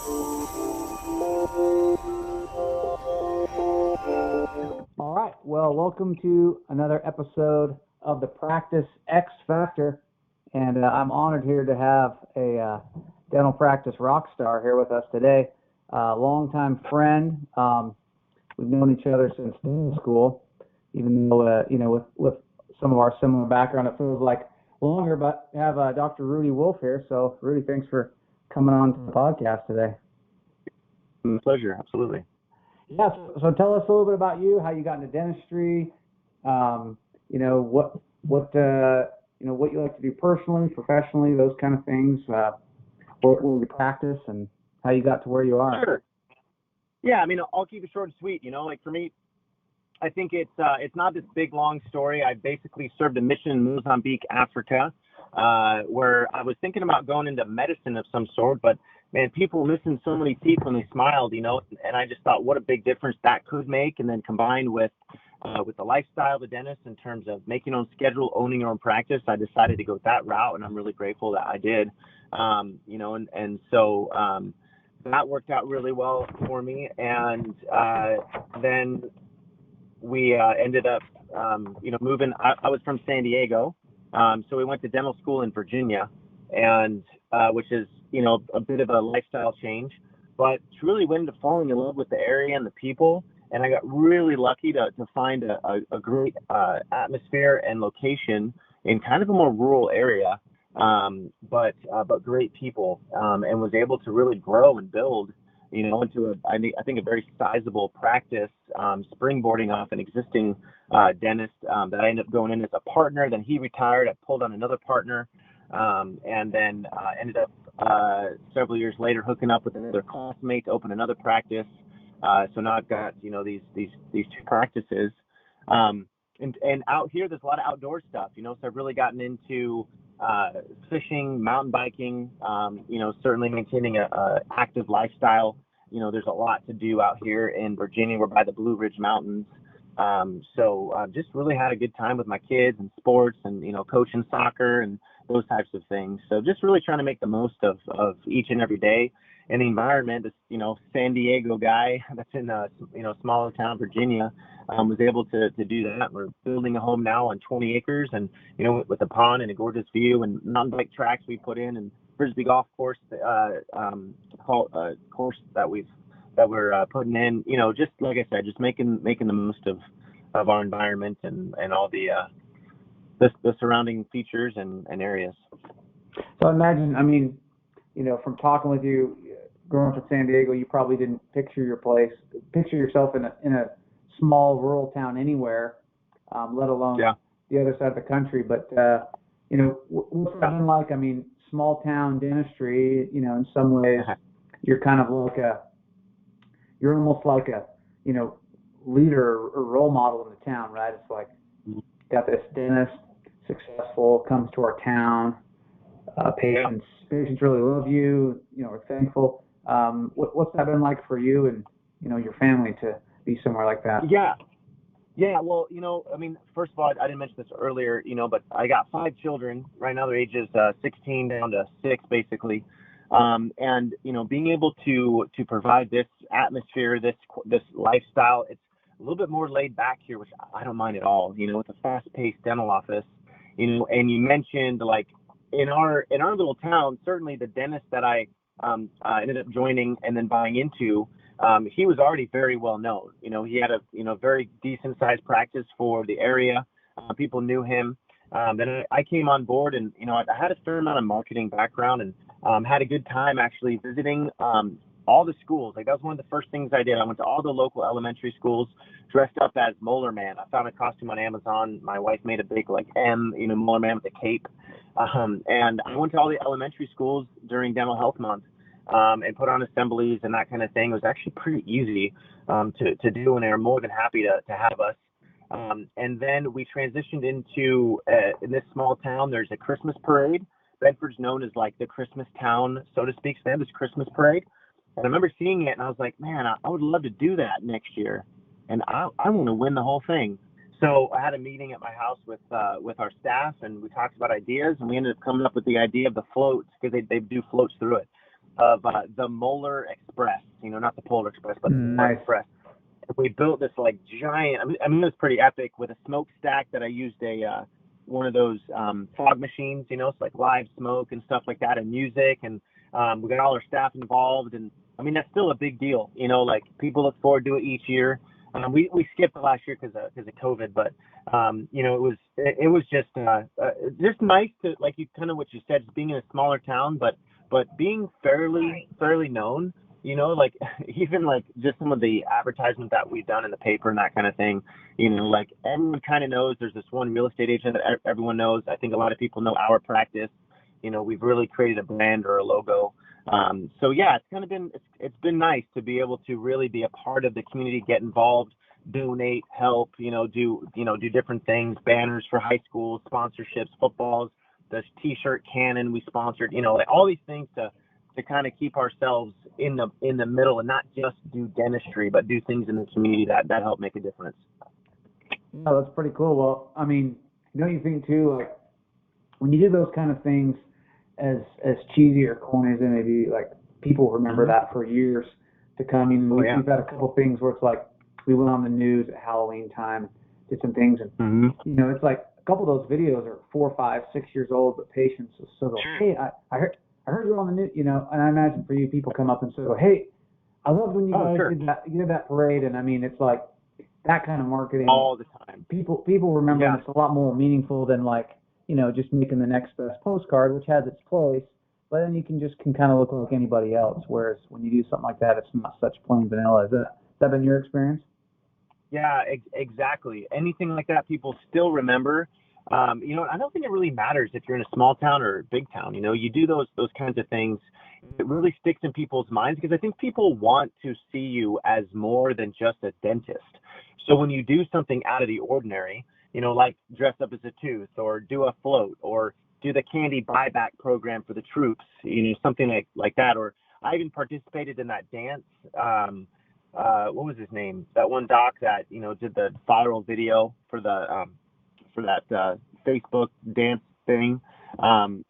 All right. Well, welcome to another episode of the Practice X Factor. And I'm honored here to have a dental practice rock star here with us today. Longtime friend. We've known each other since dental school, even though, with some of our similar background, it feels like longer. But we have Dr. Rudy Wolf here. So, Rudy, thanks for coming on to the podcast today. Pleasure. Absolutely. Yeah, so tell us a little bit about you, how you got into dentistry, what you like to do personally, professionally, those kind of things, where you practice, and how you got to where you are. Sure. Yeah, I mean, I'll keep it short and sweet. Like for me, I think it's not this big long story. I basically served a mission in Mozambique, Africa, where I was thinking about going into medicine of some sort, but man, people missing so many teeth when they smiled, and I just thought what a big difference that could make. And then combined with the lifestyle of the dentist in terms of making your own schedule, owning your own practice, I decided to go that route, and I'm really grateful that I did. So that worked out really well for me. And then we ended up, moving. I was from San Diego, so we went to dental school in Virginia, and which is a bit of a lifestyle change, but really went into falling in love with the area and the people. And I got really lucky to find a great atmosphere and location in kind of a more rural area, but great people, and was able to really grow and build, into I think a very sizable practice, springboarding off an existing dentist that I ended up going in as a partner. Then he retired. I pulled on another partner, and then ended up several years later hooking up with another classmate to open another practice. So now I've got these two practices, and out here there's a lot of outdoor stuff. So I've really gotten into fishing, mountain biking. Certainly maintaining a active lifestyle. There's a lot to do out here in Virginia. We're by the Blue Ridge Mountains. So just really had a good time with my kids and sports, and coaching soccer and those types of things. So just really trying to make the most of each and every day. And the environment, this San Diego guy that's in smaller town Virginia, was able to do that. We're building a home now on 20 acres, and with a pond and a gorgeous view, and mountain bike tracks we put in, and frisbee golf course course that we're putting in. Just like I said, just making the most of our environment and all the surrounding features and areas. So imagine, from talking with you, growing up in San Diego, you probably didn't picture yourself in a small rural town anywhere, let alone the other side of the country. But what's that been like? Small town dentistry, in some ways, you're kind of like you're almost like a leader or role model in the town, right? It's like, got this dentist, successful, comes to our town. Patients really love you. We're thankful. What's that been like for you and your family to be somewhere like that? Yeah. Well, first of all, I didn't mention this earlier, but I got 5 children right now. Their ages 16 down to 6, basically. And being able to provide this atmosphere, this lifestyle, it's a little bit more laid back here, which I don't mind at all. With a fast-paced dental office, and you mentioned like in our little town, certainly the dentist that I ended up joining and then buying into, he was already very well known. He had a very decent sized practice for the area. People knew him. Then I came on board, and I had a fair amount of marketing background, and had a good time actually visiting all the schools. Like that was one of the first things I did. I went to all the local elementary schools, dressed up as Molar Man. I found a costume on Amazon. My wife made a big Molar Man with a cape. And I went to all the elementary schools during Dental Health Month, and put on assemblies and that kind of thing. It was actually pretty easy to do, and they were more than happy to have us. And then we transitioned into, in this small town, there's a Christmas parade. Bedford's known as like the Christmas town, so to speak. So they have this Christmas parade. And I remember seeing it, and I was like, man, I would love to do that next year. And I want to win the whole thing. So I had a meeting at my house with our staff, and we talked about ideas, and we ended up coming up with the idea of the floats, because they do floats through it. of the Molar Express. Not the Polar Express, but the Molar Nice. Express. And we built this like giant. I mean, it was pretty epic with a smokestack that I used one of those fog machines. It's like live smoke and stuff like that, and music, and we got all our staff involved, and I mean that's still a big deal. Like people look forward to it each year. We skipped the last year because of COVID, but it was just nice to, like, you kind of what you said, being in a smaller town, but being fairly known. Like even like just some of the advertisement that we've done in the paper and that kind of thing. Like everyone kind of knows there's this one real estate agent that everyone knows. I think a lot of people know our practice. We've really created a brand or a logo. So yeah, it's been nice to be able to really be a part of the community, get involved, donate, help, do different things, banners for high schools, sponsorships, footballs, the t-shirt cannon we sponsored, like all these things to kind of keep ourselves in the middle and not just do dentistry, but do things in the community that help make a difference. No, that's pretty cool. Well, I mean, don't you think too, like when you do those kind of things, as cheesy or corny as they may be, like people remember that for years to come. We've had a couple things where it's like we went on the news at Halloween time, did some things, and it's like a couple of those videos are 4, 5, 6 years old, but patients will still go, hey, I heard you on the news, and I imagine for you, people come up and say, hey, I loved when you guys did that parade, and I mean, it's like that kind of marketing all the time. People remember, and it's a lot more meaningful than like, just making the next best postcard, which has its place, but then you can kind of look like anybody else. Whereas when you do something like that, it's not such plain vanilla. Has that been your experience? Yeah, exactly. Anything like that, people still remember. I don't think it really matters if you're in a small town or a big town. You do those kinds of things. It really sticks in people's minds because I think people want to see you as more than just a dentist. So when you do something out of the ordinary, like dress up as a tooth or do a float or do the candy buyback program for the troops, something like that. Or I even participated in that dance. What was his name? That one doc that, did the viral video for that Facebook dance thing. That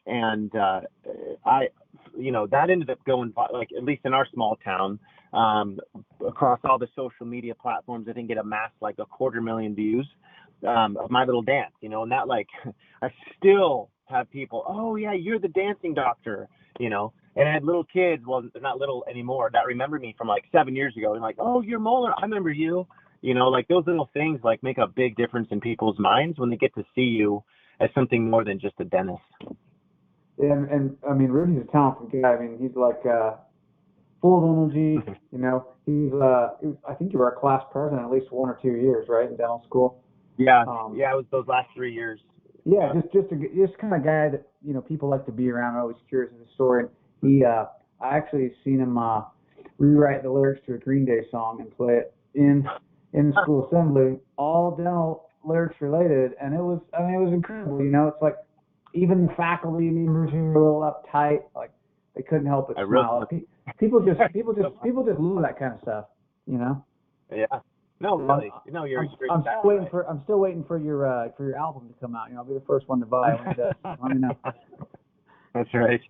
ended up going, like, at least in our small town, across all the social media platforms, I think it amassed like 250,000 views of my little dance, and that, like, I still have people, oh yeah, you're the dancing doctor, and I had little kids, well, they're not little anymore, that remember me from like 7 years ago, and like, oh, you're Molar, I remember you, like those little things like make a big difference in people's minds when they get to see you as something more than just a dentist. Yeah, and I mean, Rudy's a talented guy. I mean, he's like full of energy. I think you were a class president at least 1 or 2 years, right, in dental school. Yeah, it was those last 3 years. Yeah, just kind of guy that people like to be around. I'm always curious of his story. I actually seen him rewrite the lyrics to a Green Day song and play it in the school assembly, all dental lyrics related, and it was incredible. It's like even the faculty members who were a little uptight, like they couldn't help but smile. People just love that kind of stuff. Yeah. No, really. I'm still waiting for your album to come out. I'll be the first one to buy when it does. Let me know. That's right.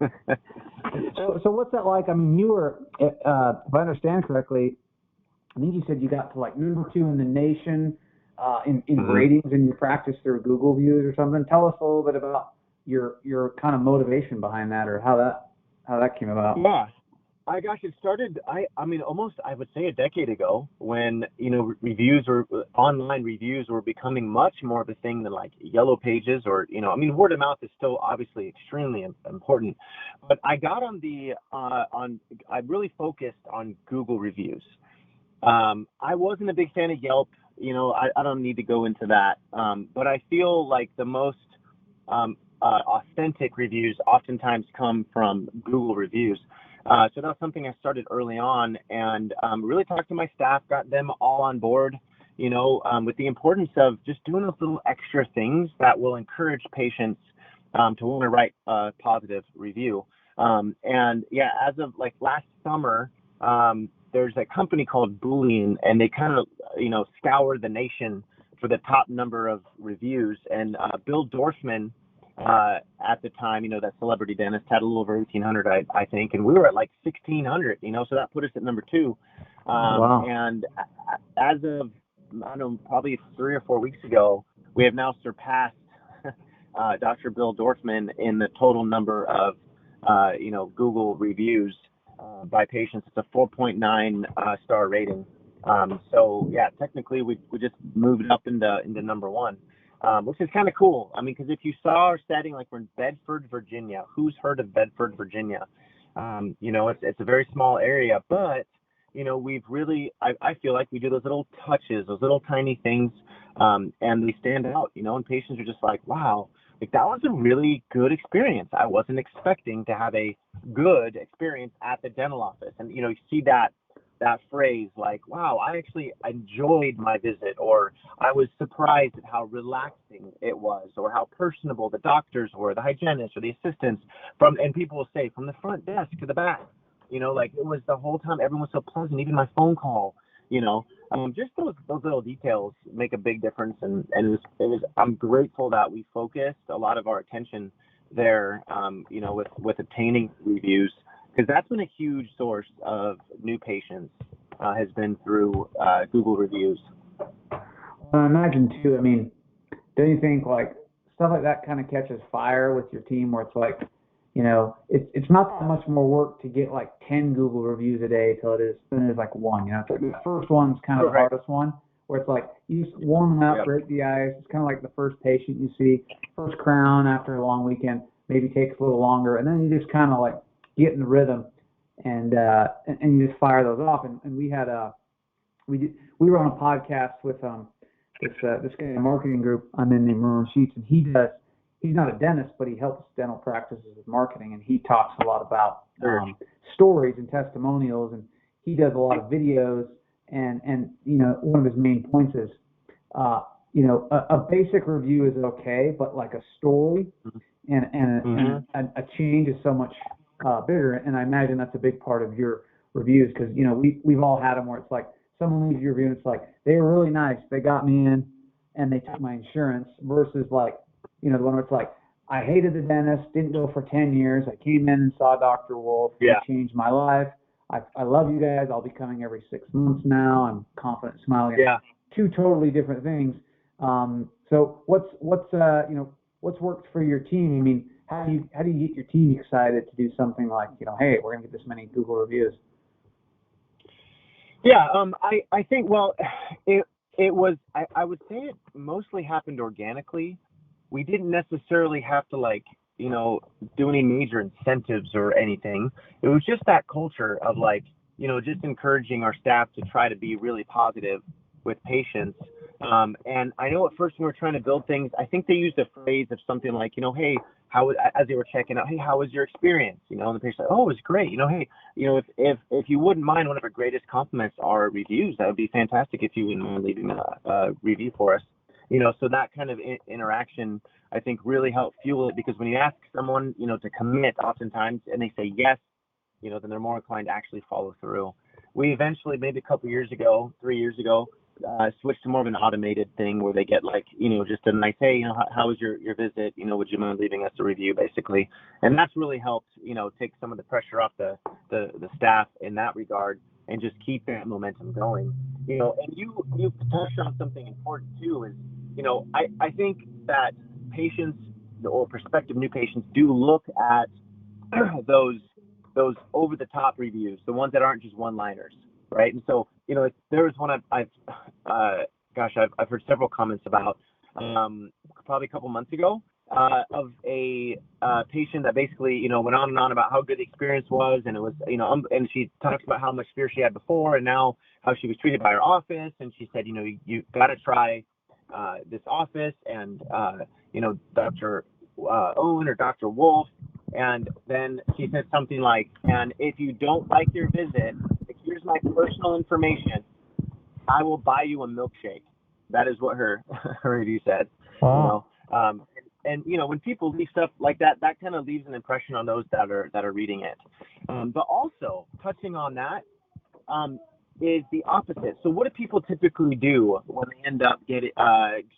So what's that like? I mean, you were, if I understand correctly, I think you said you got to like number 2 in the nation in ratings in your practice through Google views or something. Tell us a little bit about your kind of motivation behind that, or how that came about. Yeah. It started, I mean, almost, I would say, a decade ago when, online reviews were becoming much more of a thing than like yellow pages or, I mean, word of mouth is still obviously extremely important, but I got I really focused on Google reviews. I wasn't a big fan of Yelp, I don't need to go into that. But I feel like the most, authentic reviews oftentimes come from Google reviews. So that's something I started early on, and really talked to my staff, got them all on board, with the importance of just doing those little extra things that will encourage patients to want to write a positive review. And yeah, as of like last summer, there's a company called Boolean, and they kind of, scour the nation for the top number of reviews. And Bill Dorfman at the time, that celebrity dentist had a little over 1,800, I think, and we were at like 1,600, so that put us at number two. Wow. And as of, I don't know, probably 3 or 4 weeks ago, we have now surpassed Dr. Bill Dorfman in the total number of, Google reviews by patients. It's a 4.9 star rating. So yeah, technically we just moved up into number one, which is kind of cool. I mean, because if you saw our setting, like we're in Bedford, Virginia. Who's heard of Bedford, Virginia? It's a very small area, but we've really, I feel like we do those little touches, those little tiny things, and they stand out. And patients are just like, wow, like that was a really good experience. I wasn't expecting to have a good experience at the dental office, and you see that phrase like, wow, I actually enjoyed my visit, or I was surprised at how relaxing it was, or how personable the doctors were, the hygienists or the assistants, and people will say from the front desk to the back, like it was the whole time, everyone was so pleasant, even my phone call, just those little details make a big difference. And I'm grateful that we focused a lot of our attention there, with obtaining reviews, because that's been a huge source of new patients, has been through Google reviews. Well, I imagine too. I mean, don't you think like stuff like that kind of catches fire with your team, where it's like, it's not that much more work to get like 10 Google reviews a day till it is like one. It's like the first one's kind of the hardest one, where it's like you just warm them up, break the ice. It's kind of like the first patient you see, first crown after a long weekend, maybe takes a little longer, and then you just kind of like get in the rhythm, and you just fire those off. And we had we were on a podcast with this guy in a marketing group I'm in named Ron Sheets, and he's not a dentist, but he helps dental practices with marketing, and he talks a lot about stories and testimonials, and he does a lot of videos, and one of his main points is a basic review is okay, but like a story and a change is so much bigger. And I imagine that's a big part of your reviews, because we've all had them where it's like someone leaves your review and it's like, they were really nice, they got me in and they took my insurance, versus like the one where it's like, I hated the dentist, didn't go for 10 years, I came in and saw Dr. Wolf, he changed my life, I love you guys, I'll be coming every 6 months now, I'm confident, smiling. Two totally different things. So what's worked for your team? I mean, how do you get your team excited to do something like, hey, we're gonna get this many Google reviews? Yeah, I think, well, it was, I would say it mostly happened organically. We didn't necessarily have to do any major incentives or anything. It was just that culture of just encouraging our staff to try to be really positive with patients. And I know at first when we were trying to build things, I think they used a phrase of something like, hey, as they were checking out, hey, how was your experience? And the patient's like, oh, it was great. Hey, if you wouldn't mind, one of our greatest compliments are reviews. That would be fantastic if you wouldn't mind leaving a review for us. So that kind of interaction, I think, really helped fuel it, because when you ask someone, to commit oftentimes and they say yes, then they're more inclined to actually follow through. We eventually, maybe a couple years ago, 3 years ago, switched to more of an automated thing where they get just a nice, hey, how was your visit? Would you mind leaving us a review, basically? And that's really helped, take some of the pressure off the staff in that regard, and just keep that momentum going. And you touched on something important too, is, I think that patients or prospective new patients do look at those over the top reviews, the ones that aren't just one-liners, right? And so, there was one I've heard several comments about, probably a couple months ago, of a patient that basically, went on and on about how good the experience was, and it was, and she talks about how much fear she had before, and now how she was treated by her office, and she said, you got to try this office, and Dr. Owen or Dr. Wolf. And then she said something like, and if you don't like your visit, here's my personal information, I will buy you a milkshake. That is what her review said. Wow. And when people leave stuff like that, that kind of leaves an impression on those that are reading it. But also touching on that, is the opposite. So what do people typically do when they end up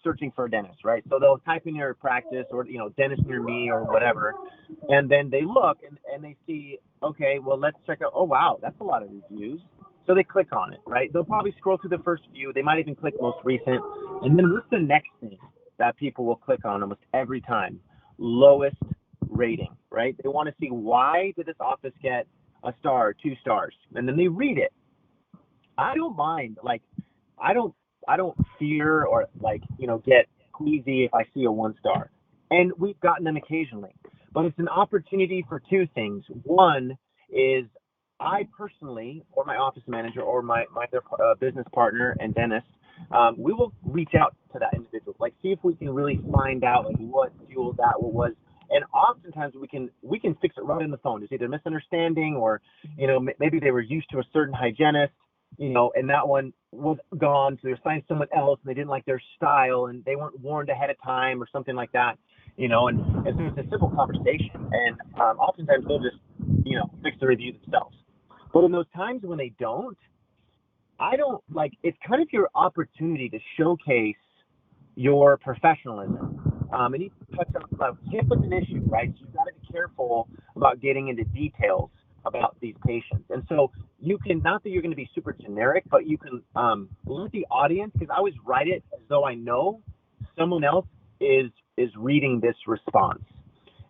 searching for a dentist, right? So they'll type in your practice or, dentist near me or whatever, and then they look and they see, okay, well, let's check out, oh, wow, that's a lot of reviews. So they click on it, right? They'll probably scroll through the first few. They might even click most recent. And then what's the next thing that people will click on almost every time? Lowest rating, right? They want to see, why did this office get a star or 2 stars? And then they read it. I don't mind, like, I don't fear or get queasy if I see a 1 star. And we've gotten them occasionally. But it's an opportunity for 2 things. One is, I personally, or my office manager, or my business partner and dentist, we will reach out to that individual, like, see if we can really find out, like, what fueled that, what was. And oftentimes we can fix it right in the phone. It's either misunderstanding or, maybe they were used to a certain hygienist, and that one was gone, so they assigned someone else and they didn't like their style and they weren't warned ahead of time or something like that, and so it's a simple conversation, and oftentimes they'll just, fix the review themselves. But in those times when they don't, it's kind of your opportunity to showcase your professionalism. And you touch on HIPAA is an issue, right? So you've got to be careful about getting into details about these patients. And so you can, not that you're going to be super generic, but you can let the audience, because I always write it as though I know someone else is reading this response.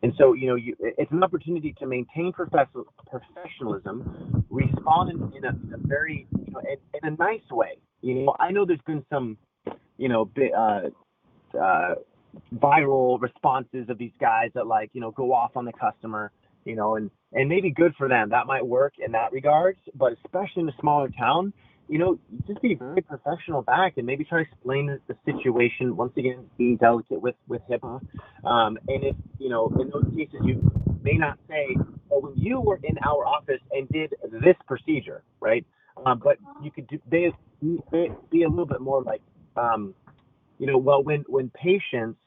And so, it's an opportunity to maintain professionalism, respond in a very, in a nice way. I know there's been some, viral responses of these guys that go off on the customer, and maybe good for them. That might work in that regards, but especially in a smaller town, just be very professional back and maybe try to explain the situation. Once again, being delicate with HIPAA. And if, in those cases, you may not say, oh, when you were in our office and did this procedure, right? But you could be a little bit more like, well, when patients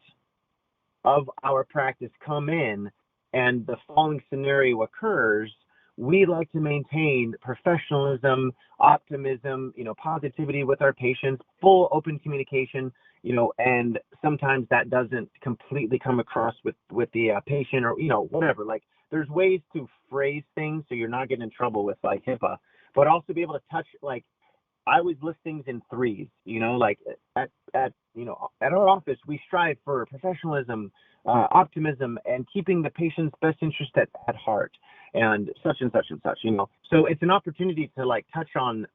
of our practice come in and the following scenario occurs, we like to maintain professionalism, optimism, positivity with our patients, full open communication, and sometimes that doesn't completely come across with the patient or, whatever. Like, there's ways to phrase things so you're not getting in trouble with HIPAA, but also be able to touch, like, I always list things in 3s, like at our office, we strive for professionalism, optimism, and keeping the patient's best interest at heart, and such and such and such, So it's an opportunity to touch on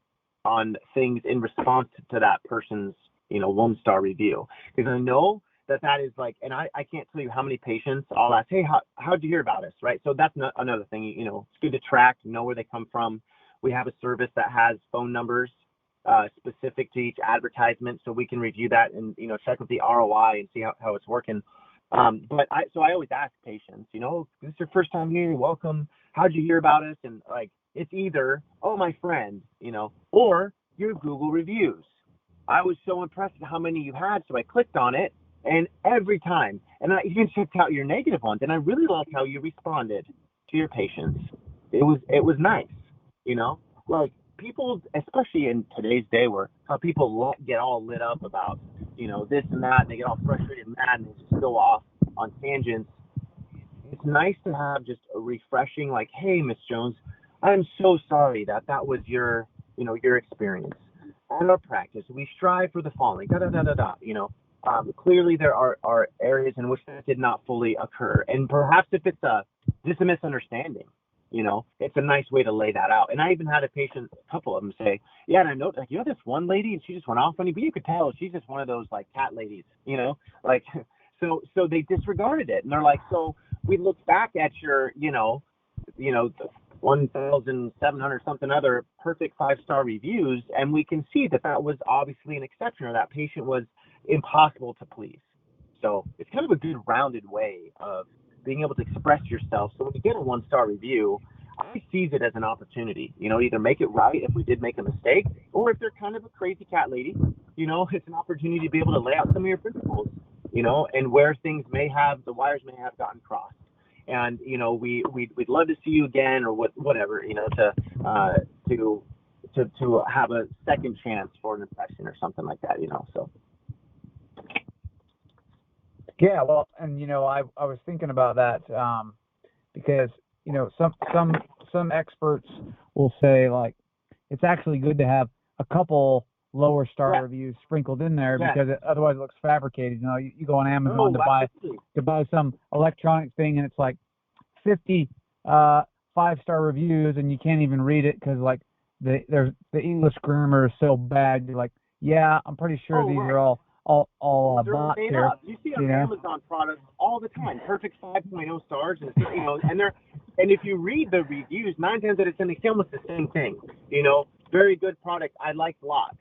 things in response to that person's, 1-star review. Because I know that is and I can't tell you how many patients I'll ask, hey, how'd you hear about us, right? So that's another thing, it's good to track, know where they come from. We have a service that has phone numbers specific to each advertisement, so we can review that and check with the ROI and see how it's working. But I always ask patients, this is your first time here, welcome. How'd you hear about us? And it's either, oh, my friend, or your Google reviews. I was so impressed with how many you had, so I clicked on it, and every time, and I even checked out your negative ones, and I really like how you responded to your patients. It was nice, people, especially in today's day where how people get all lit up about, this and that, and they get all frustrated and mad and they just go off on tangents. It's nice to have just a refreshing, hey, Miss Jones, I'm so sorry that was your, your experience. At our practice, we strive for the following, clearly there are areas in which that did not fully occur. And perhaps if it's just a misunderstanding, it's a nice way to lay that out. And I even had a couple of them say, yeah, and I know, this one lady, and she just went off on you, but you could tell she's just one of those cat ladies, so they disregarded it. And they're like, so we look back at your, the 1,700 something other perfect 5-star reviews, and we can see that was obviously an exception, or that patient was impossible to please. So it's kind of a good rounded way of being able to express yourself. So when you get a 1-star review, I sees it as an opportunity, either make it right if we did make a mistake, or if they're kind of a crazy cat lady, it's an opportunity to be able to lay out some of your principles, and where things the wires may have gotten crossed. And, we'd love to see you again, or whatever, to to have a second chance for an inspection or something like that, so. Yeah, well, and I was thinking about that because some experts will say like it's actually good to have a couple lower star reviews sprinkled in there because otherwise it looks fabricated. You go on Amazon to buy some electronic thing and it's like 50 5-star reviews and you can't even read it because like the English grammar is so bad. You're like, yeah, I'm pretty sure these are all bots here. You see on Amazon products all the time, perfect 5.0 stars, and if you read the reviews, 9 times out of 10 they say almost the same thing. Very good product, I liked lots,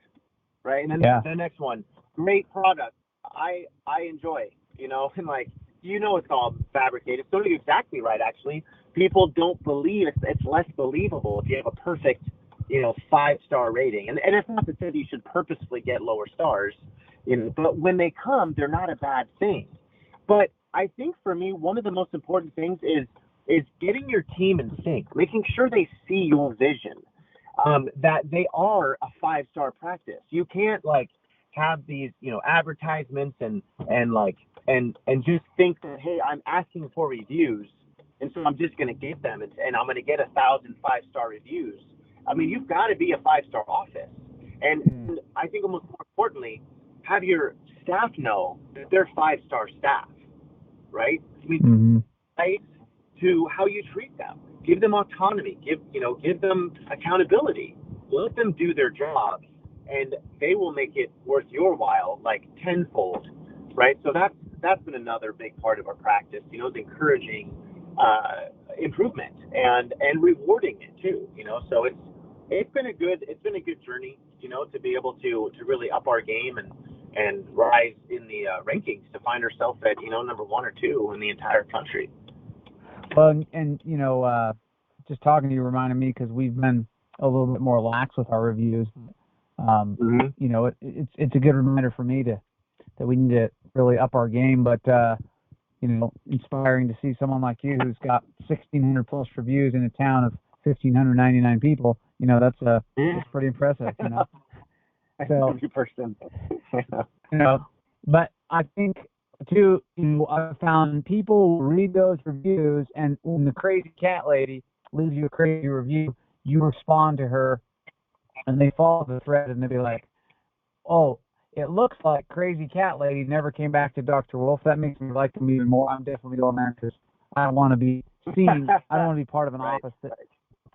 right? And then the next one, great product, I enjoy, and like it's all fabricated. So you're exactly right. Actually, people don't believe it's less believable if you have a perfect 5-star rating, and it's not to say that you should purposefully get lower stars. But when they come, they're not a bad thing. But I think for me, one of the most important things is getting your team in sync, making sure they see your vision, that they are a 5-star practice. You can't like have these, advertisements and just think that, hey, I'm asking for reviews, and so I'm just going to give them, and I'm going to get 1,000 5-star reviews. I mean, you've got to be a 5-star office, and I think almost more importantly, have your staff know that they're 5-star staff, right? I mean, right to how you treat them. Give them autonomy. Give them accountability. Let them do their jobs, and they will make it worth your while, like tenfold, right? So that's been another big part of our practice. Is encouraging improvement and rewarding it too. So it's been a good journey. To be able to really up our game and rise in the rankings to find ourselves at number 1 or 2 in the entire country. Well, and just talking to you reminded me because we've been a little bit more lax with our reviews. It's a good reminder for me that we need to really up our game. But inspiring to see someone like you who's got 1,600 plus reviews in a town of 1,599 people. That's pretty impressive. So, but I think too, I found people who read those reviews, and when the crazy cat lady leaves you a crazy review, you respond to her, and they follow the thread, and they be like, "Oh, it looks like crazy cat lady never came back to Dr. Wolf. That makes me like them even more. I'm definitely going there because I don't want to be seen. I don't want to be part of an office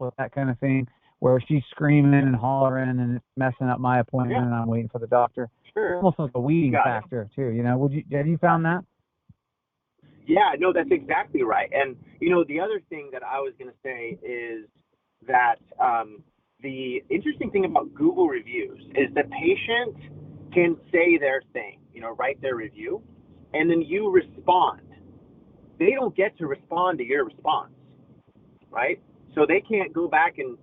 with that kind of thing." Where she's screaming and hollering and it's messing up my appointment and I'm waiting for the doctor. Sure. Almost like a weeding factor too, have you found that? Yeah, no, that's exactly right. And the other thing that I was going to say is that the interesting thing about Google reviews is the patient can say their thing, write their review, and then you respond. They don't get to respond to your response, right? So they can't go back and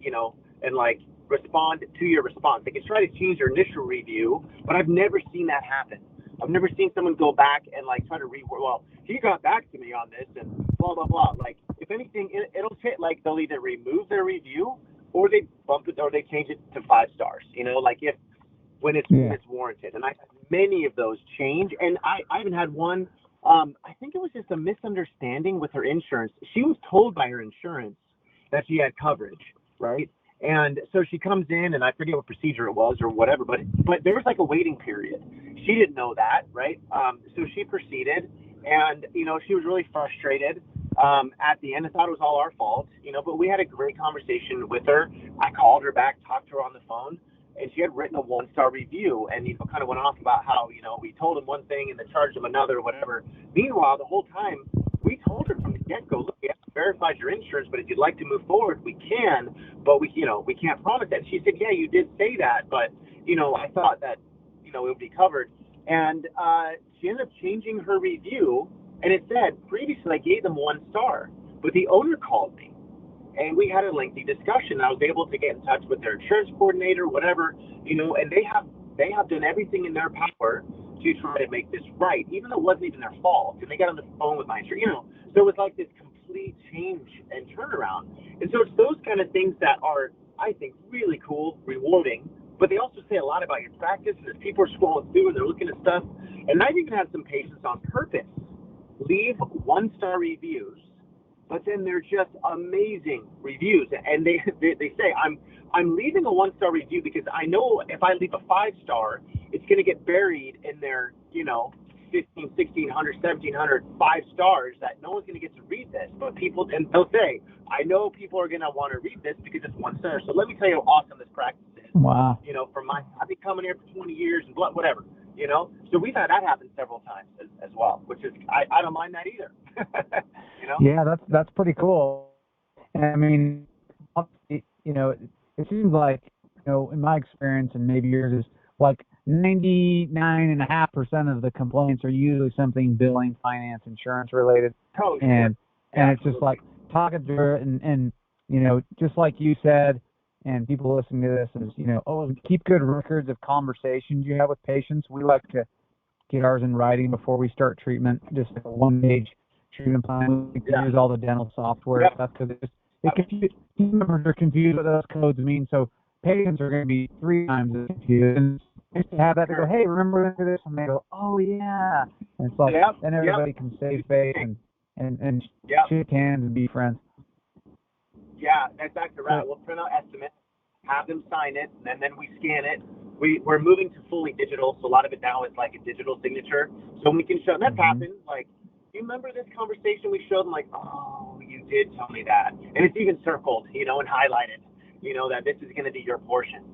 respond to your response. They can try to change their initial review, but I've never seen that happen. I've never seen someone go back and try to reword. Well, he got back to me on this and blah blah blah. Like if anything, it'll fit. Like they'll either remove their review or they bump it or they change it to 5 stars. When it's warranted. And I had many of those change. And I even had one. I think it was just a misunderstanding with her insurance. She was told by her insurance that she had coverage, right? And so she comes in, and I forget what procedure it was or whatever, but there was like a waiting period. She didn't know that, right? So she proceeded, and she was really frustrated at the end. I thought it was all our fault, but we had a great conversation with her. I called her back, talked to her on the phone, and she had written a 1-star review, and kind of went off about how we told him one thing and then charged him another or whatever. Meanwhile, the whole time we told her from the get-go, look, we haven't verified your insurance, but if you'd like to move forward, we can, but we can't promise that. She said, yeah, you did say that, but I thought that it would be covered. And she ended up changing her review, and it said previously I gave them 1 star, but the owner called me and we had a lengthy discussion. I was able to get in touch with their insurance coordinator, whatever, and they have done everything in their power to try to make this right, even though it wasn't even their fault. And they got on the phone with my insurance, so it was like this complete change and turnaround. And so it's those kind of things that are, I think, really cool, rewarding, but they also say a lot about your practice. And as people are scrolling through and they're looking at stuff, and I've even had some patients on purpose leave 1-star reviews, but then they're just amazing reviews. And they say, I'm leaving a 1-star review because I know if I leave a 5-star, it's going to get buried in their, 15, 1600, 1700, 5 stars that no one's going to get to read this. But people, and they'll say, I know people are going to want to read this because it's 1 star. So let me tell you how awesome this practice is. Wow. I've been coming here for 20 years and whatever, So we've had that happen several times as well, which is, I don't mind that either. Yeah, that's pretty cool. And I mean, obviously, it seems like, in my experience and maybe yours is like 99.5% of the complaints are usually something billing, finance, insurance related. Oh, sure. And it's just like talking through it and just like you said, and people listening to this is, keep good records of conversations you have with patients. We like to get ours in writing before we start treatment, just like a 1-page treatment plan. We can use all the dental software. That's because team members are confused what those codes mean. So patients are going to be 3 times as confused. And just to have that to go, hey, remember this? And they go, oh, yeah. And it's like, then everybody can save face and shake hands and be friends. Yeah, that's exactly right. We'll print out estimates, have them sign it, and then we scan it. We're moving to fully digital, so a lot of it now is like a digital signature. So we can show, and that's happened. Like, do you remember this conversation we showed them? Like, oh, you did tell me that. And it's even circled, and highlighted, that this is going to be your portion,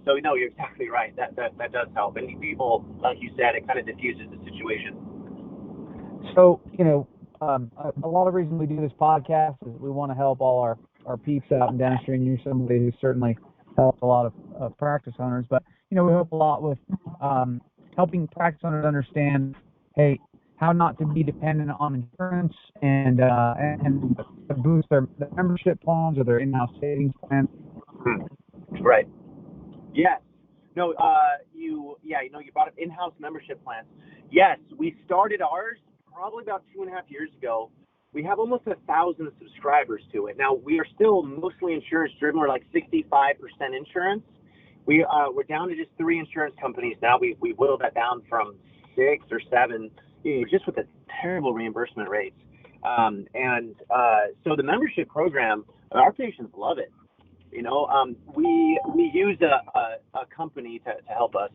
So, no, you're exactly right. That does help. And people, like you said, it kind of diffuses the situation. So, a lot of reasons we do this podcast is we want to help all our peeps out in dentistry, and you're somebody who certainly helped a lot of practice owners. But, we help a lot with helping practice owners understand, hey, how not to be dependent on insurance and to boost their membership plans or their in-house savings plans. Right. Yes. No, you brought up in-house membership plans. Yes, we started ours probably about 2.5 years ago. We have almost 1,000 subscribers to it. Now, we are still mostly insurance driven. We're like 65% insurance. We're down to just 3 insurance companies now. We whittled that down from 6 or 7, just with the terrible reimbursement rates. So the membership program, our patients love it. We use a company to help us,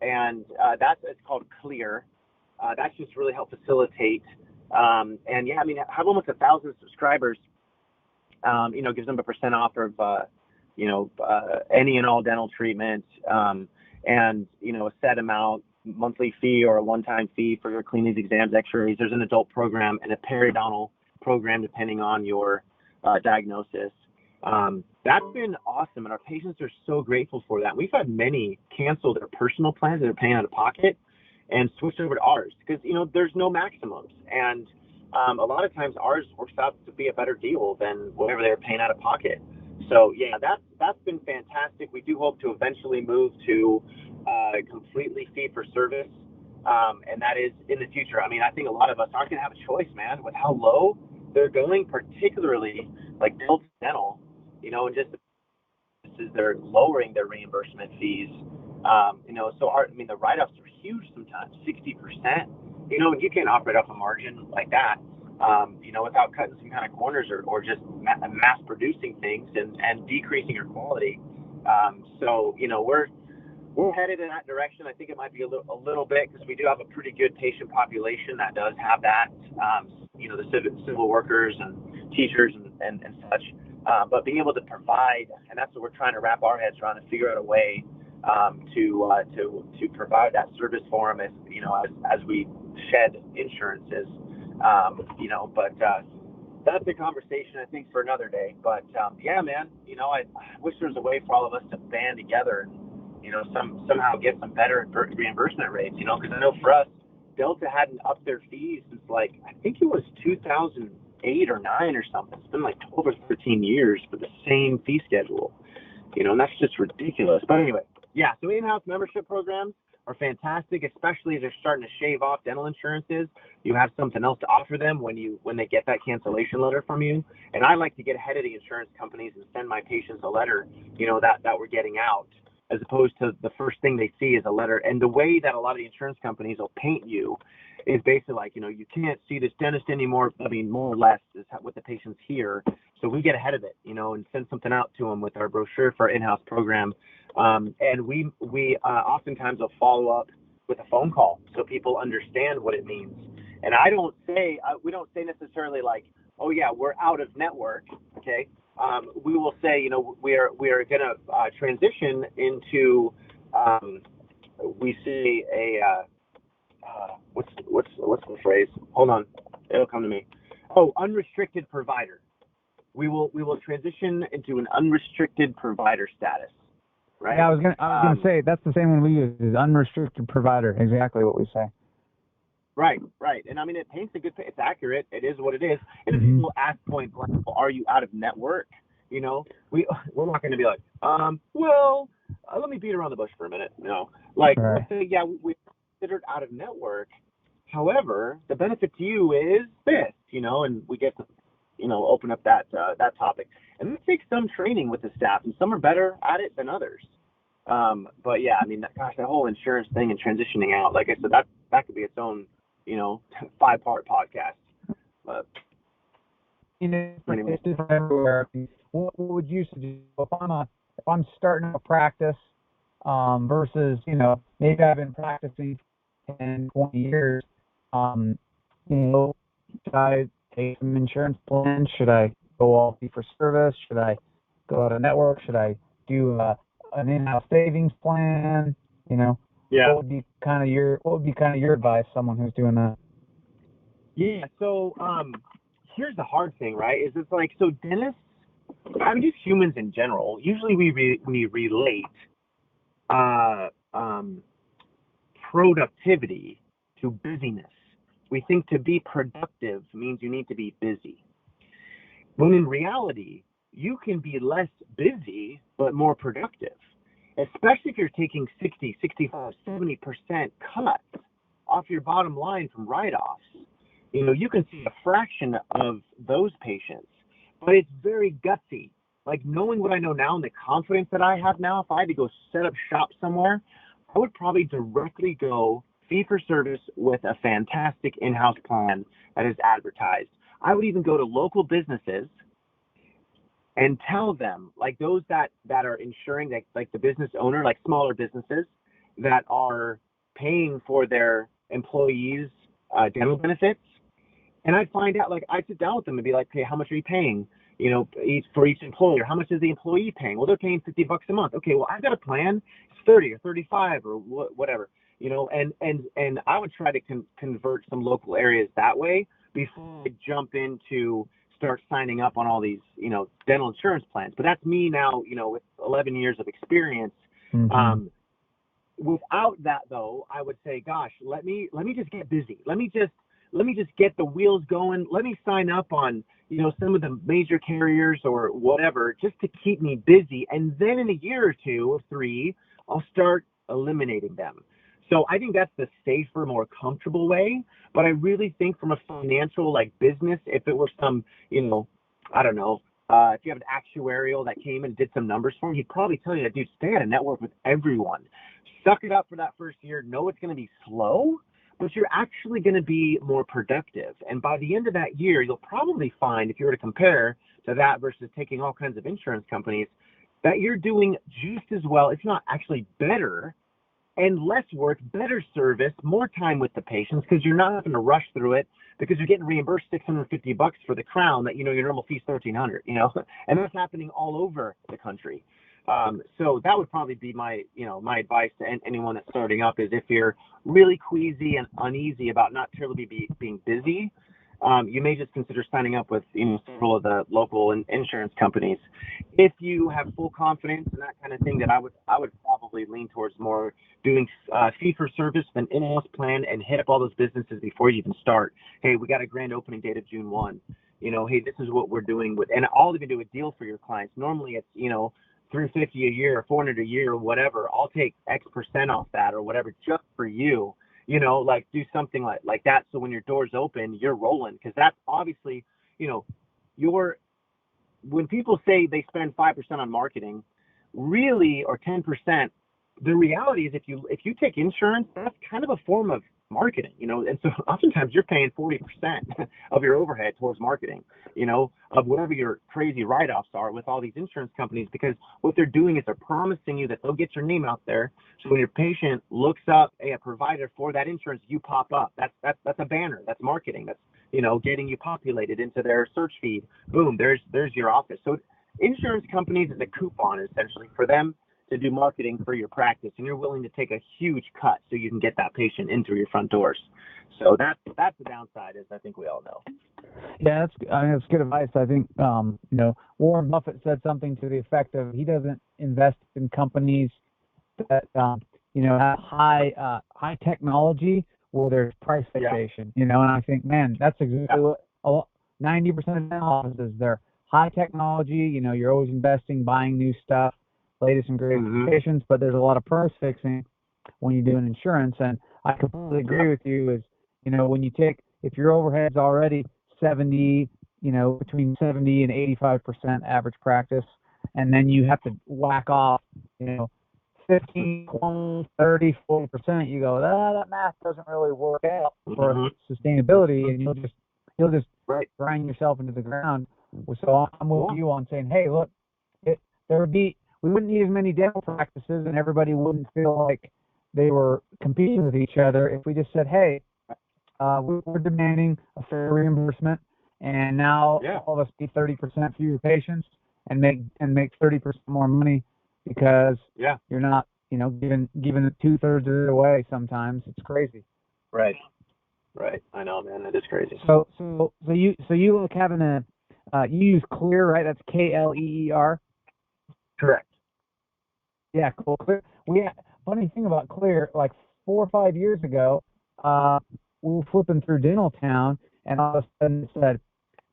it's called Clear. That's just really helped facilitate. Have almost 1,000 subscribers. Gives them a % off of any and all dental treatment, and a set amount, monthly fee or a one-time fee for your cleanings, exams, x-rays. There's an adult program and a periodontal program depending on your diagnosis. That's been awesome, and our patients are so grateful for that. We've had many cancel their personal plans that they're paying out of pocket and switch over to ours because there's no maximums, and a lot of times ours works out to be a better deal than whatever they're paying out of pocket. So yeah, that's been fantastic. We do hope to eventually move to completely fee for service, and that is in the future. I mean, I think a lot of us aren't going to have a choice, man, with how low they're going, particularly like Delta Dental, and just they're lowering their reimbursement fees. So the write-offs are huge sometimes, 60%. And you can't operate off a margin like that, without cutting some kind of corners or just mass producing things and decreasing your quality. We're headed in that direction. I think it might be a little bit because we do have a pretty good patient population that does have that. The civil workers and teachers and such. But being able to provide, and that's what we're trying to wrap our heads around and figure out a way to provide that service for them as we shed insurances, but that's a conversation I think for another day. But yeah, man, I wish there was a way for all of us to band together and somehow get some better reimbursement rates, because I know for us, Delta hadn't upped their fees since I think it was 2008 or 9 or something. It's been 12 or 13 years for the same fee schedule, and that's just ridiculous. But anyway, yeah, so in-house membership programs are fantastic, especially as they're starting to shave off dental insurances. You have something else to offer them when they get that cancellation letter from you. And I like to get ahead of the insurance companies and send my patients a letter, that we're getting out, as opposed to the first thing they see is a letter. And the way that a lot of the insurance companies will paint you is basically like, you can't see this dentist anymore. I mean, more or less is what the patients hear. So we get ahead of it, and send something out to them with our brochure for our in-house program. And we oftentimes will follow up with a phone call so people understand what it means. And we don't say necessarily like, oh yeah, we're out of network. Okay. We will say, we are going to transition into, we see what's the phrase? Hold on, it'll come to me. Oh, unrestricted provider. We will transition into an unrestricted provider status, right? Yeah, I was gonna say that's the same one we use, is unrestricted provider. Exactly what we say. Right. And I mean, it paints it's accurate. It is what it is. And if people ask point blank, well, are you out of network? We're not going to be like, let me beat around the bush for a minute. No, like, right. Let's say, yeah, we're considered out of network. However, the benefit to you is this, and we get to, open up that topic. And it takes some training with the staff, and some are better at it than others. But yeah, I mean, that whole insurance thing and transitioning out, like I said, that could be its own, 5-part podcast. But it's different everywhere. What would you suggest if I'm starting a practice, versus, maybe I've been practicing 10, 20 years, should I take some insurance plans? Should I go all fee for service? Should I go out of network? Should I do an in-house savings plan? Yeah. What would be kind of your advice, someone who's doing that? Yeah. So here's the hard thing, right? Is it's like, so dentists, I mean, just humans in general, usually we relate productivity to busyness. We think to be productive means you need to be busy. When in reality, you can be less busy, but more productive, especially if you're taking 60, 65, 70% cuts off your bottom line from write-offs. You can see a fraction of those patients, but it's very gutsy. Like, knowing what I know now and the confidence that I have now, if I had to go set up shop somewhere, I would probably directly go fee for service with a fantastic in-house plan that is advertised. I would even go to local businesses and tell them, like those that are insuring, like the business owner, like smaller businesses that are paying for their employees' dental benefits. And I'd find out, like, I'd sit down with them and be like, okay, how much are you paying, for each employer? How much is the employee paying? Well, they're paying $50 a month. Okay, well, I've got a plan. It's 30 or 35 or whatever, and I would try to convert some local areas that way before I jump into start signing up on all these, dental insurance plans. But that's me now, with 11 years of experience. Without that, though, I would say, gosh, let me just get busy. Let me just get the wheels going. Let me sign up on, some of the major carriers or whatever, just to keep me busy. And then in a year or 2 or 3, I'll start eliminating them. So I think that's the safer, more comfortable way. But I really think from a financial, like, business, if it were some, I don't know, if you have an actuarial that came and did some numbers for you, he'd probably tell you that, dude, stay at a network with everyone. Suck it up for that first year. Know it's going to be slow, but you're actually going to be more productive. And by the end of that year, you'll probably find, if you were to compare to that versus taking all kinds of insurance companies, that you're doing just as well, if not actually better, and less work, better service, more time with the patients, because you're not having to rush through it, because you're getting reimbursed $650 for the crown that, your normal fee is $1,300, and that's happening all over the country. So that would probably be my advice to anyone that's starting up, is if you're really queasy and uneasy about not terribly being busy, you may just consider signing up with several of the local insurance companies. If you have full confidence and that kind of thing, then I would probably lean towards more doing fee for service with an in-house plan and hit up all those businesses before you even start. Hey, we got a grand opening date of June 1. Hey, this is what we're doing with, and I'll even do a deal for your clients. Normally it's $350 a year, 400 a year, or whatever. I'll take X% off that or whatever, just for you. Like do something like that. So when your door's open, you're rolling, because that's obviously, when people say they spend 5% on marketing, really, or 10%, the reality is if you take insurance, that's kind of a form of marketing, and so oftentimes you're paying 40% of your overhead towards marketing, of whatever your crazy write-offs are with all these insurance companies, because what they're doing is they're promising you that they'll get your name out there. So when your patient looks up a provider for that insurance, you pop up. That's a banner. That's marketing. That's, getting you populated into their search feed. Boom, there's your office. So insurance companies is a coupon essentially for them to do marketing for your practice, and you're willing to take a huge cut so you can get that patient in through your front doors. So that's the downside, as I think we all know. Yeah, that's good advice. I think Warren Buffett said something to the effect of he doesn't invest in companies that have high technology where there's price fixation. And I think, man, that's exactly what 90% of dental offices, they're high technology. You're always investing, buying new stuff, latest and greatest patients, but there's a lot of price fixing when you do an insurance. And I completely agree with you. Is when you take, if your overhead's already 70, between 70 and 85% average practice, and then you have to whack off 15, 20, 30, 40%, you go, that math doesn't really work out for sustainability, and you'll just grind yourself into the ground. So I'm with you on saying, hey, look, we wouldn't need as many dental practices, and everybody wouldn't feel like they were competing with each other if we just said, hey, we're demanding a fair reimbursement, and now all of us need 30% fewer patients and make 30% more money, because you're not giving it 2/3 of it away. Sometimes it's crazy. Right. I know, man. That is crazy. So you like having you use Clear, right? That's Kleer. Correct. Yeah, cool. Clear. Funny thing about Clear, like 4 or 5 years ago, we were flipping through Dental Town, and all of a sudden it said,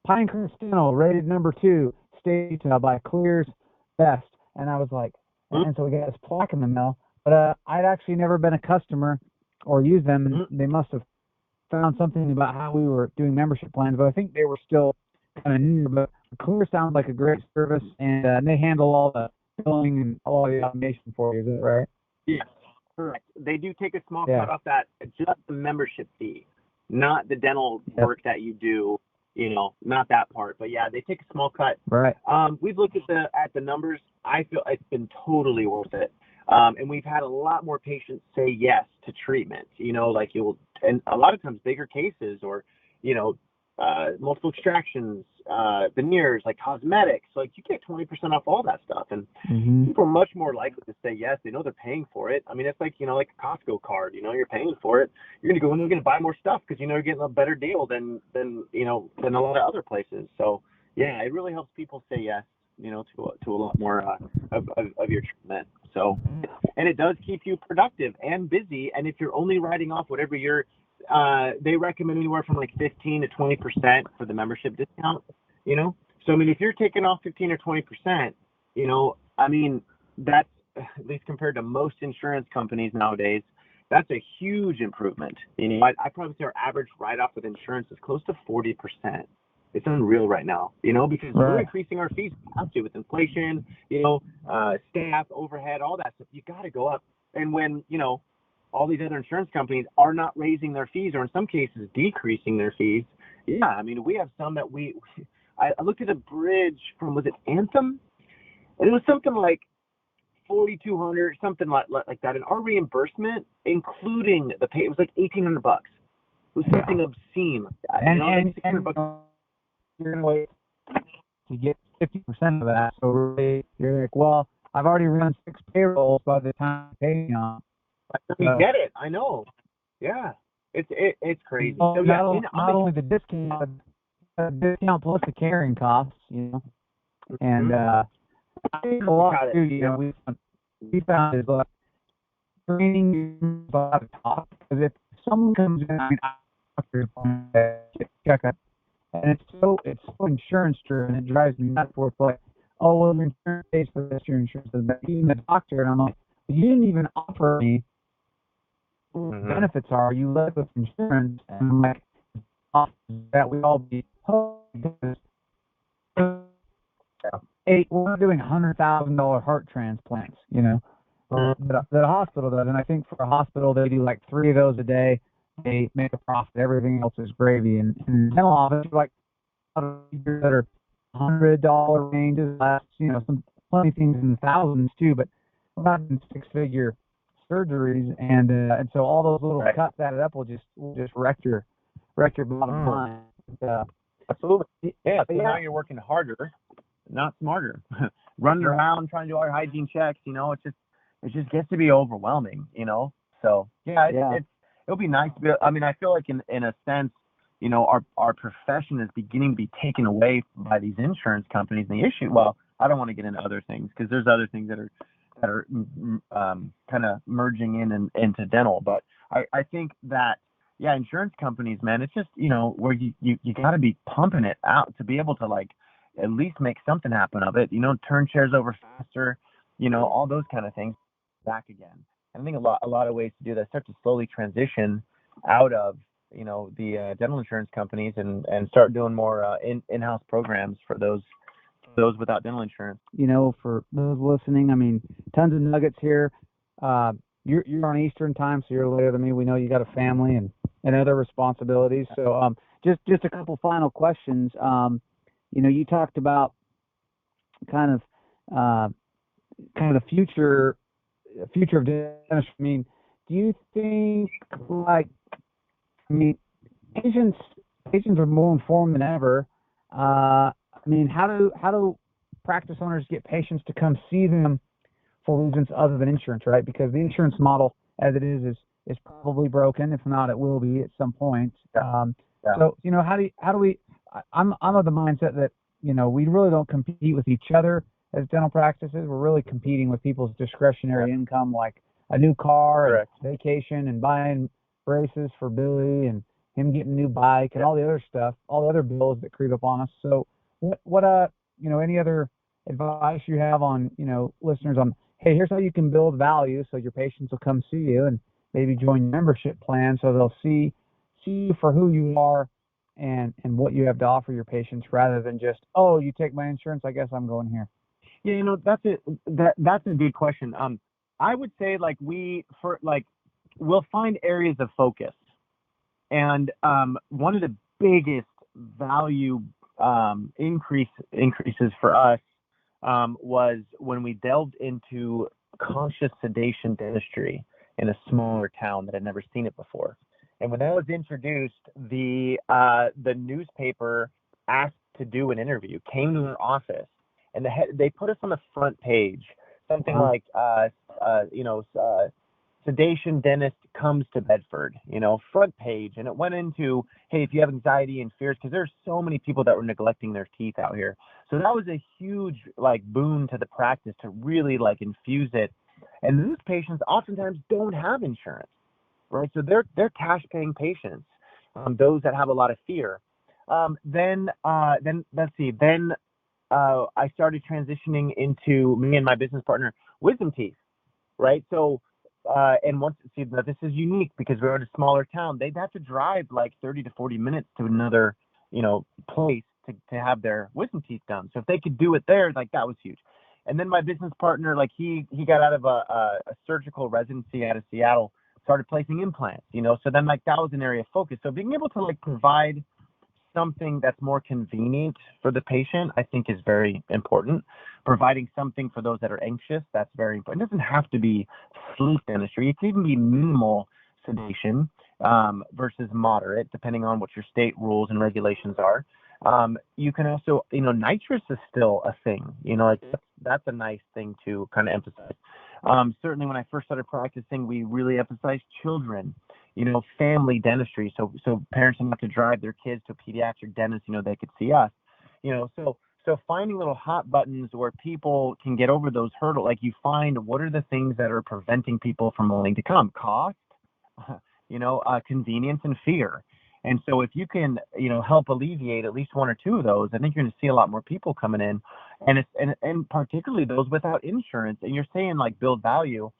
Pinecrest Dental rated number 2 state Utah by Clear's Best, and I was like, and so we got this plaque in the mail. But I'd actually never been a customer or used them, and they must have found something about how we were doing membership plans, but I think they were still kind of new. But Clear sounds like a great service, and they handle all the billing and all the automation for you. Is that right? Yeah, correct. They do take a small cut off that, just the membership fee, not the dental work that you do. Not that part, but yeah, they take a small cut. Right. We've looked at the numbers. I feel it's been totally worth it. And we've had a lot more patients say yes to treatment. And a lot of times bigger cases, or multiple extractions, veneers, like cosmetics, like you get 20% off all that stuff, and people are much more likely to say yes. They know they're paying for it. I mean, it's like like a Costco card. You're paying for it. You're gonna go in and you're gonna buy more stuff because you're getting a better deal than a lot of other places. So yeah, it really helps people say yes, to a lot more of your treatment. So, and it does keep you productive and busy. And if you're only writing off whatever they recommend anywhere from like 15 to 20% for the membership discount, So, I mean, if you're taking off 15 or 20%, I mean, that's, at least compared to most insurance companies nowadays, that's a huge improvement. I probably say our average write-off with insurance is close to 40%. It's unreal right now, because we're increasing our fees. We have to, with inflation, staff, overhead, all that stuff. You got to go up. And when, all these other insurance companies are not raising their fees, or in some cases decreasing their fees. Yeah, I mean, we have some that I looked at a bridge from, was it Anthem? And it was something like $4,200, something like that. And our reimbursement, including the pay, it was like $1,800. It was something obscene. And $600. You're going to wait to get 50% of that. So really, you're like, well, I've already run 6 payrolls by the time I pay me on. You get it. I know. Yeah. It's crazy. Well, so, not only the discount plus the carrying costs, and I think a lot too, we found is like training a lot of talk, because if someone comes in, I mean, check up, and it's so insurance driven, it drives me nuts. Where it's like, oh, well, your insurance pays for this, your insurance does that. Even the doctor, and I'm like, you didn't even offer me what the Hmm. benefits are. You led with insurance, and I'm like, off that we all be because we're doing $100,000 heart transplants, that the hospital does. And I think for a hospital, they do like 3 of those a day. They make a profit. Everything else is gravy. And in the dental office, like that are $100 ranges, last, some plenty of things in the thousands too, but we're not in 6-figure surgeries, and so all those little Right. cuts added up will just wreck your bottom line. Absolutely. Yeah. So Yeah, now you're working harder, not smarter. Running around trying to do all your hygiene checks, it just gets to be overwhelming, So yeah, yeah. it'll be nice to be. I mean, I feel like in a sense, our profession is beginning to be taken away by these insurance companies. And the issue, well, I don't want to get into other things because there's other things that are kind of merging into dental. But I think that, yeah, insurance companies, man, it's just, where you got to be pumping it out to be able to like at least make something happen of it, turn chairs over faster, all those kind of things back again. And I think a lot of ways to do that, start to slowly transition out of, the dental insurance companies and start doing more in-house programs for those without dental insurance. For those listening, I mean, tons of nuggets here. You're on Eastern time, so you're later than me. We know you got a family and other responsibilities. So just a couple final questions. You talked about kind of uh, kind of the future of dentistry. I mean, do you think like I mean patients patients are more informed than ever. I mean, how do practice owners get patients to come see them for reasons other than insurance, right? Because the insurance model, as it is probably broken. If not, it will be at some point. Yeah. So how do we? I'm of the mindset that we really don't compete with each other as dental practices. We're really competing with people's discretionary income, like a new car, Correct. and vacation, and buying braces for Billy, and him getting a new bike, and all the other stuff, all the other bills that creep up on us. So what any other advice you have on, listeners on, hey, here's how you can build value so your patients will come see you and maybe join your membership plan so they'll see you for who you are and what you have to offer your patients rather than just, oh, you take my insurance, I guess I'm going here. Yeah, that's a good question. I would say like we'll find areas of focus, and one of the biggest value increases for us was when we delved into conscious sedation dentistry in a smaller town that had never seen it before. And when that was introduced, the newspaper asked to do an interview, came to our office, and they put us on the front page, something Wow. like sedation dentist comes to Bedford, front page. And it went into, hey, if you have anxiety and fears, because there's so many people that were neglecting their teeth out here. So that was a huge like boon to the practice to really like infuse it. And those patients oftentimes don't have insurance, right? So they're cash paying patients, those that have a lot of fear. Then let's see. Then I started transitioning into me and my business partner wisdom teeth, right? So and once see now this is unique because we're in a smaller town. They'd have to drive like 30 to 40 minutes to another, place to have their wisdom teeth done. So if they could do it there, like that was huge. And then my business partner, like he got out of a surgical residency out of Seattle, started placing implants, So then like that was an area of focus. So being able to like provide something that's more convenient for the patient, I think is very important. Providing something for those that are anxious, that's very important. It doesn't have to be sleep dentistry. It can even be minimal sedation versus moderate, depending on what your state rules and regulations are. You can also, nitrous is still a thing. Like that's a nice thing to kind of emphasize. Certainly, when I first started practicing, we really emphasized children, family dentistry. So parents didn't have to drive their kids to a pediatric dentist, they could see us, so finding little hot buttons where people can get over those hurdles, like you find what are the things that are preventing people from wanting to come, cost, convenience and fear. And so if you can, help alleviate at least one or two of those, I think you're going to see a lot more people coming in, and particularly those without insurance. And you're saying like build value.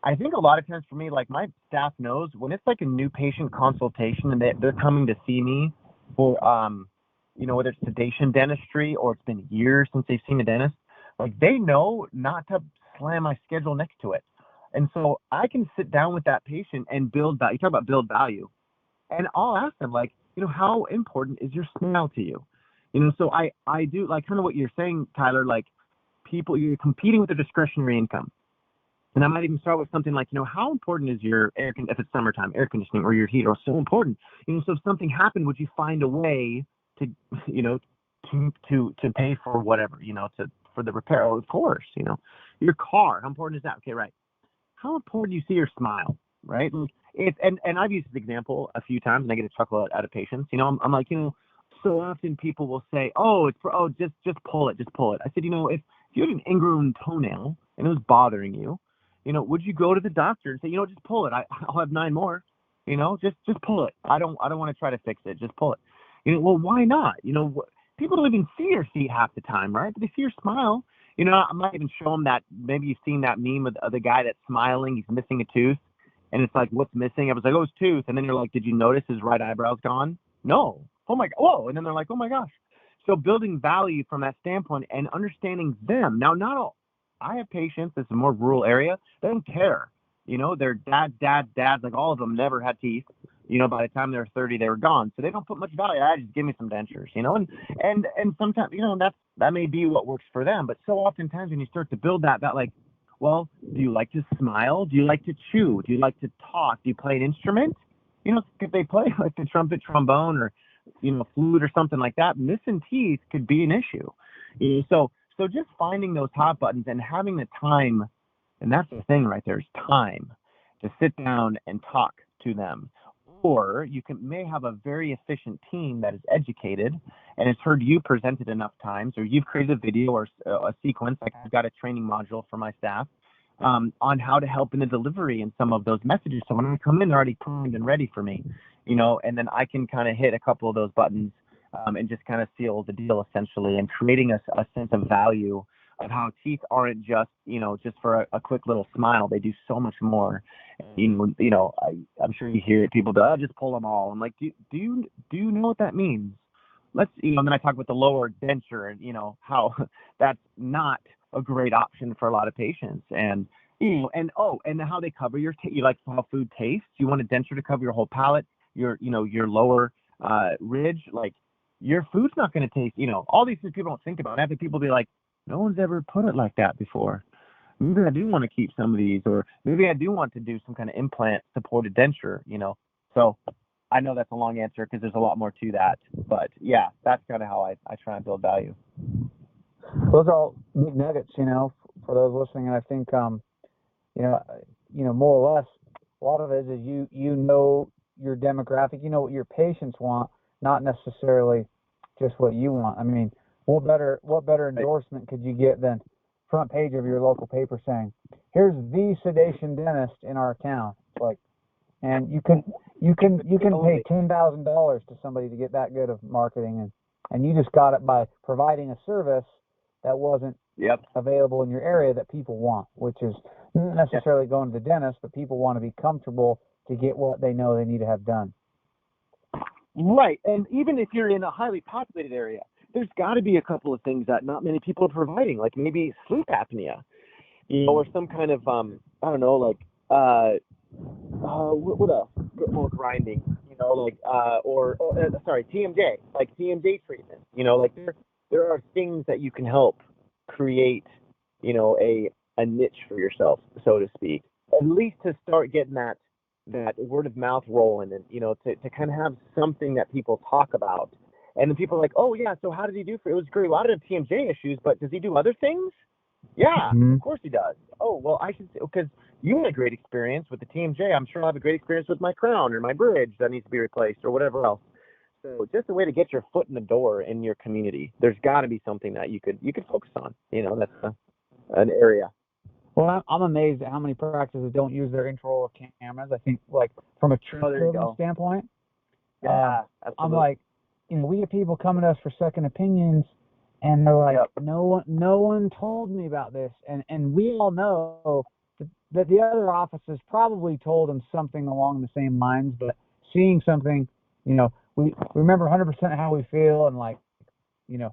I think a lot of times for me, like my staff knows when it's like a new patient consultation and they're coming to see me for, whether it's sedation dentistry or it's been years since they've seen a dentist, like they know not to slam my schedule next to it. And so I can sit down with that patient and build value. You talk about build value. And I'll ask them like, how important is your smile to you? So I do like kind of what you're saying, Tyler, like people, you're competing with their discretionary income. And I might even start with something like, how important is your if it's summertime, air conditioning or your heater? So important. So if something happened, would you find a way to, to pay for whatever, for the repair? Oh, of course, your car, how important is that? Okay, right. How important do you see your smile, right? And I've used this example a few times and I get a chuckle out of patients. I'm like, so often people will say, just pull it, just pull it. I said, if you had an ingrown toenail and it was bothering you, would you go to the doctor and say, just pull it? I'll have 9 more, just pull it. I don't want to try to fix it. Just pull it. Well, why not? People don't even see your feet half the time, right? But they see your smile. I might even show them that. Maybe you've seen that meme of the guy that's smiling. He's missing a tooth. And it's like, what's missing? I was like, his tooth. And then you're like, did you notice his right eyebrow's gone? No. Oh my God. Whoa. And then they're like, oh my gosh. So building value from that standpoint and understanding them. Now, not all. I have patients, it's a more rural area, they don't care. Their dads, like all of them never had teeth. By the time they were 30, they were gone. So they don't put much value. Just give me some dentures, and sometimes, that may be what works for them. But so oftentimes when you start to build that like, well, do you like to smile? Do you like to chew? Do you like to talk? Do you play an instrument? If they play like the trumpet, trombone, or, flute or something like that, missing teeth could be an issue. So just finding those hot buttons and having the time, and that's the thing right there, is time to sit down and talk to them. Or you may have a very efficient team that is educated and has heard you present it enough times, or you've created a video or a sequence, like I've got a training module for my staff on how to help in the delivery and some of those messages. So when I come in, they're already primed and ready for me, and then I can kind of hit a couple of those buttons and just kind of seal the deal essentially, and creating a sense of value of how teeth aren't just, just for a quick little smile. They do so much more. I'm sure you hear people go, just pull them all. I'm like, do you know what that means? Let's, and then I talk about the lower denture and, how that's not a great option for a lot of patients. And, and how they cover your, you like how food tastes. You want a denture to cover your whole palate, your lower ridge, like your food's not going to taste, all these things people don't think about. Having people be like, no one's ever put it like that before. Maybe I do want to keep some of these, or maybe I do want to do some kind of implant supported denture, So I know that's a long answer because there's a lot more to that. But yeah, that's kind of how I try and build value. Those are all big nuggets, for those listening. And I think, more or less, a lot of it is you know your demographic, what your patients want, not necessarily just what you want. I mean, what better endorsement could you get than front page of your local paper saying, here's the sedation dentist in our town? Like, and you can pay $10,000 to somebody to get that good of marketing, and you just got it by providing a service that wasn't available in your area that people want, which is not necessarily going to the dentist, but people want to be comfortable to get what they know they need to have done. Right. And even if you're in a highly populated area, there's got to be a couple of things that not many people are providing, like maybe sleep apnea, or some kind of, I don't know, like, what else? More grinding, TMJ, like TMJ treatment, like there are things that you can help create, a niche for yourself, so to speak, at least to start getting that word of mouth rolling, and, to kind of have something that people talk about. And then people are like, oh yeah, so how did he do for it? It was great. Well, I don't have TMJ issues, but does he do other things? Yeah, Of course he does. Oh, well, I should say, because you had a great experience with the TMJ. I'm sure I'll have a great experience with my crown or my bridge that needs to be replaced or whatever else. So just a way to get your foot in the door in your community. There's got to be something that you could focus on. That's an area. Well, I'm amazed at how many practices don't use their intraoral cameras. I think, like, from a training standpoint, Yeah, I'm absolutely. like, we get people coming to us for second opinions, and they're like, Yep. no one told me about this, and we all know that the other offices probably told them something along the same lines, but seeing something, we remember 100% how we feel, and like, you know,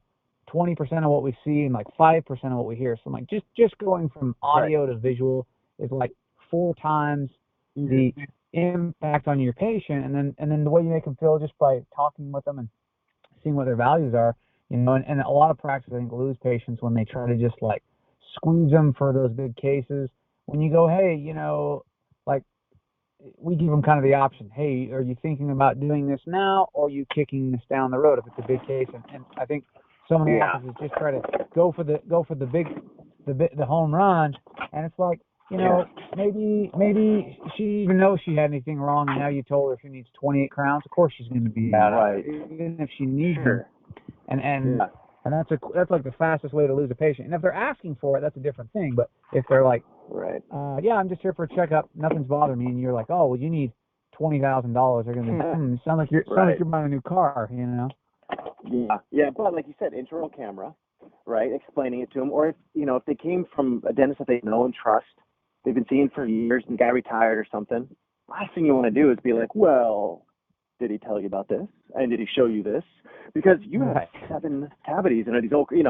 20% of what we see and like 5% of what we hear. So I'm like, just going from Right. audio to visual is like 4 times the impact on your patient, and then the way you make them feel just by talking with them and seeing what their values are, and a lot of practices I think lose patients when they try to just like squeeze them for those big cases. When you go, hey, like we give them kind of the option. Hey, are you thinking about doing this now, or are you kicking this down the road if it's a big case? And I think so many Yeah. offices just try to go for the big the home run, and it's like, maybe she even knows she had anything wrong, and now you told her she needs 28 crowns. Of course she's going to be out, Right. even if she needs them. Sure. And Yeah. that's like the fastest way to lose a patient. And if they're asking for it, that's a different thing. But if they're like, Right. yeah, I'm just here for a checkup, nothing's bothering me, and you're like, oh, well, you need $20,000, they're gonna be, sound like you're Right. buying a new car, Yeah. Yeah. But like you said, internal camera, right? Explaining it to them, or if they came from a dentist that they know and trust, they've been seeing for years, and the guy retired or something. Last thing you want to do is be like, well, did he tell you about this? And did he show you this? Because you have Right. 7 cavities and these old, and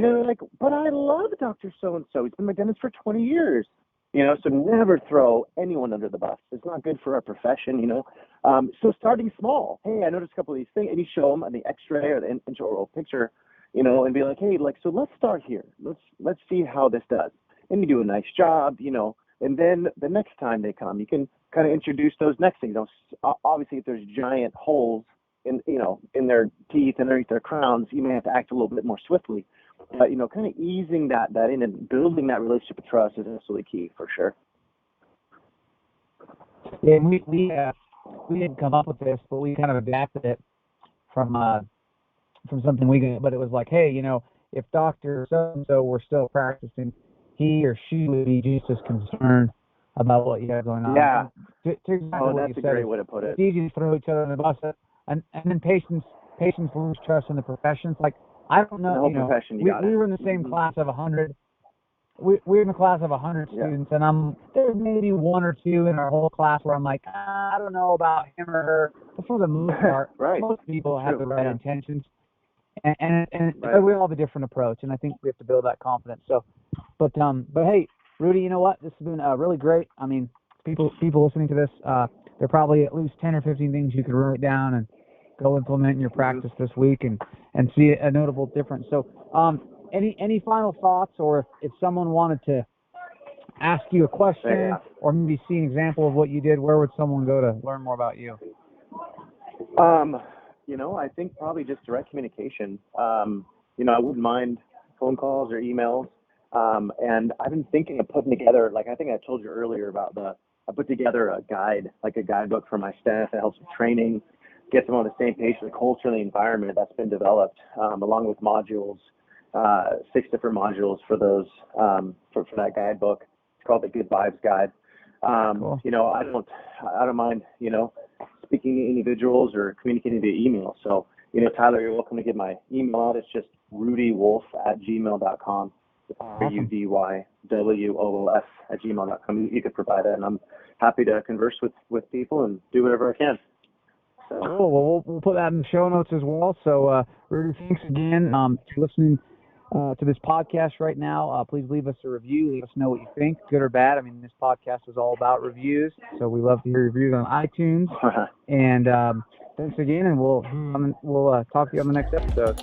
then they're like, but I love Dr. So-and-so. He's been my dentist for 20 years. So never throw anyone under the bus. It's not good for our profession, So starting small. Hey, I noticed a couple of these things, and you show them on the X-ray or the intraoral picture, and be like, hey, so let's start here. Let's see how this does. And you do a nice job, and then the next time they come, you can kind of introduce those next things. Obviously, if there's giant holes in their teeth and underneath their crowns, you may have to act a little bit more swiftly. But kind of easing that in and building that relationship of trust is absolutely key for sure. Yeah, and we didn't come up with this, but we kind of adapted it from something we did. But it was like, hey, if Dr. So and so were still practicing, he or she would be just as concerned about what you have going on. Yeah. To exactly what That's you a said, great way to put it. it's easy to throw each other under the bus, and then patients lose trust in the professions. Like, I don't know, The whole profession, you we got it. were in the same class of 100. We're in a class of 100 Yeah. students, and there's maybe 1 or 2 in our whole class where I'm like, I don't know about him or her. But for the most part, Right. most people That's have true. the right Yeah. intentions, and Right. we all have a different approach, and I think we have to build that confidence. So, but hey, Rudy, you know what? This has been really great. I mean, people listening to this, there are probably at least 10 or 15 things you could write down and go implement in your practice this week, and see a notable difference. So, any final thoughts, or if someone wanted to ask you a question, Yeah. or maybe see an example of what you did, where would someone go to learn more about you? I think probably just direct communication. I wouldn't mind phone calls or emails. And I've been thinking of putting together, like I think I told you earlier about I put together a guide, like a guidebook for my staff that helps with training, gets them on the same page with the culture and the environment that's been developed, along with modules, 6 different modules for those, for that guidebook. It's called the Good Vibes Guide. Cool. I don't mind, speaking to individuals or communicating via email. So, Tyler, you're welcome to get my email out. It's just rudywolf@gmail.com. Awesome. RUDYWOLF@gmail.com. You could provide that, and I'm happy to converse with people and do whatever I can. So. Cool. Well, we'll put that in the show notes as well. So, Rudy, thanks again. If you're listening to this podcast right now, please leave us a review. Let us know what you think, good or bad. I mean, this podcast is all about reviews, so we love to hear reviews on iTunes. And thanks again, and we'll talk to you on the next episode.